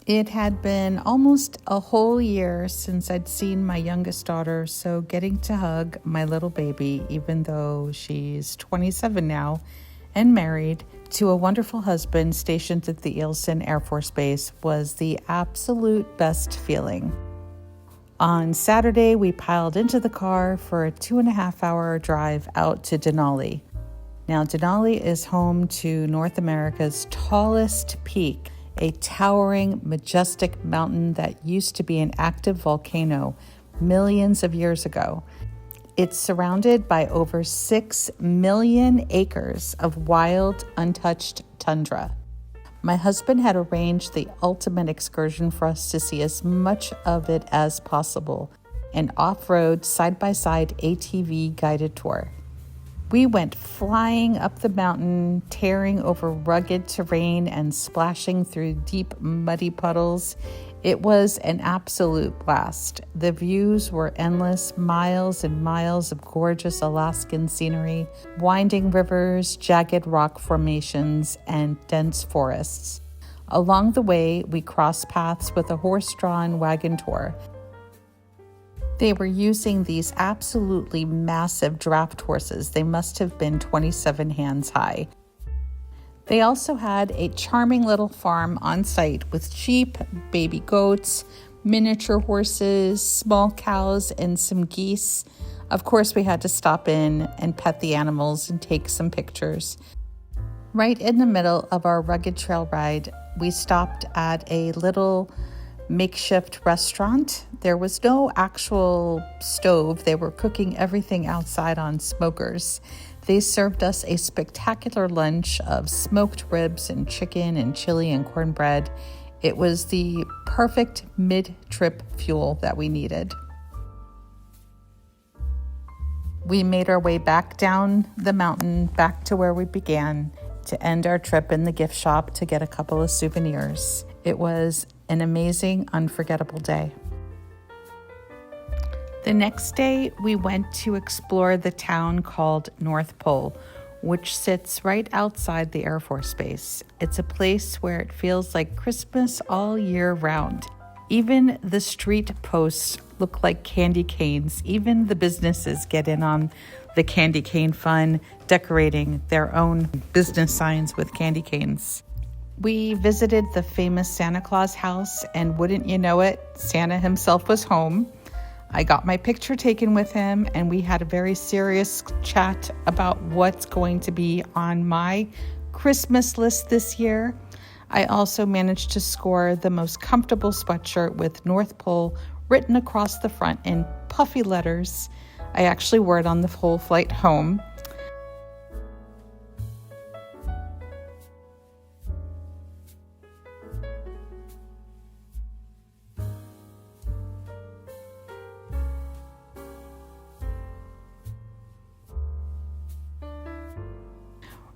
It had been almost a whole year since I'd seen my youngest daughter, so getting to hug my little baby, even though she's 27 now and married to a wonderful husband stationed at the Alaskan Air Force Base, was the absolute best feeling. On Saturday, we piled into the car for a 2.5-hour drive out to Denali. Now, Denali is home to North America's tallest peak, a towering, majestic mountain that used to be an active volcano millions of years ago. It's surrounded by over 6 million acres of wild, untouched tundra. My husband had arranged the ultimate excursion for us to see as much of it as possible, an off-road, side-by-side ATV guided tour. We went flying up the mountain, tearing over rugged terrain and splashing through deep, muddy puddles. It was an absolute blast. The views were endless, miles and miles of gorgeous Alaskan scenery, winding rivers, jagged rock formations, and dense forests. Along the way, we crossed paths with a horse-drawn wagon tour. They were using these absolutely massive draft horses. They must have been 27 hands high. They also had a charming little farm on site with sheep, baby goats, miniature horses, small cows, and some geese. Of course, we had to stop in and pet the animals and take some pictures. Right in the middle of our rugged trail ride, we stopped at a little makeshift restaurant. There was no actual stove. They were cooking everything outside on smokers. They served us a spectacular lunch of smoked ribs and chicken and chili and cornbread. It was the perfect mid-trip fuel that we needed. We made our way back down the mountain, back to where we began, to end our trip in the gift shop to get a couple of souvenirs. It was an amazing, unforgettable day. The next day, we went to explore the town called North Pole, which sits right outside the Air Force Base. It's a place where it feels like Christmas all year round. Even the street posts look like candy canes. Even the businesses get in on the candy cane fun, decorating their own business signs with candy canes. We visited the famous Santa Claus house, and wouldn't you know it, Santa himself was home. I got my picture taken with him, and we had a very serious chat about what's going to be on my Christmas list this year. I also managed to score the most comfortable sweatshirt with North Pole written across the front in puffy letters. I actually wore it on the whole flight home.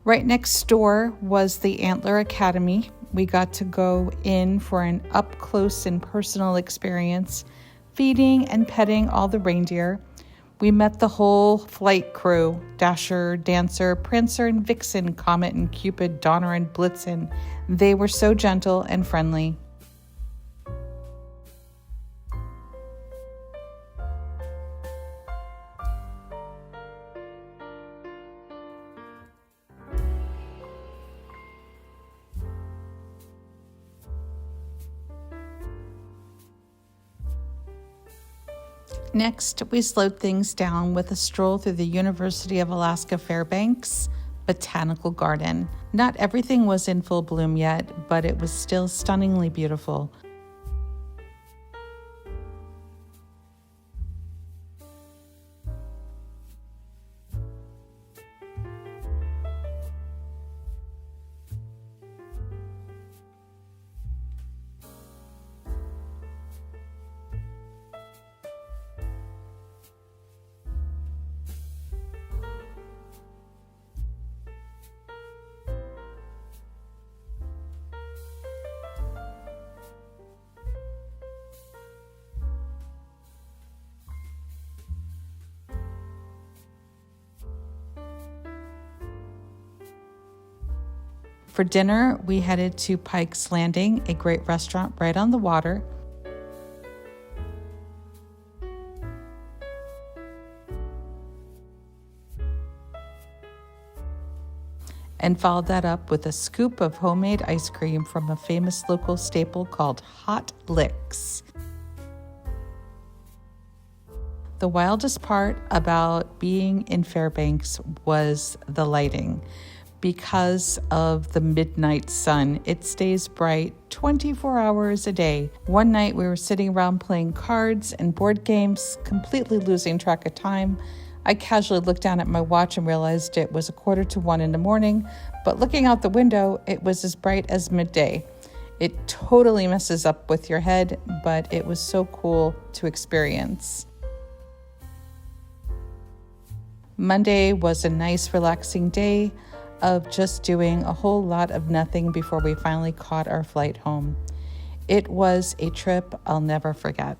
Right next door was the Antler Academy. We got to go in for an up-close and personal experience, feeding and petting all the reindeer. We met the whole flight crew: Dasher, Dancer, Prancer and Vixen, Comet and Cupid, Donner and Blitzen. They were so gentle and friendly. Next, we slowed things down with a stroll through the University of Alaska Fairbanks Botanical Garden. Not everything was in full bloom yet, but it was still stunningly beautiful. For dinner, we headed to Pike's Landing, a great restaurant right on the water. And followed that up with a scoop of homemade ice cream from a famous local staple called Hot Licks. The wildest part about being in Fairbanks was the lighting. Because of the midnight sun, it stays bright 24 hours a day. One night we were sitting around playing cards and board games, completely losing track of time. I casually looked down at my watch and realized it was 1:45 in the morning, but looking out the window, it was as bright as midday. It totally messes up with your head, but it was so cool to experience. Monday was a nice, relaxing day of just doing a whole lot of nothing before we finally caught our flight home. It was a trip I'll never forget.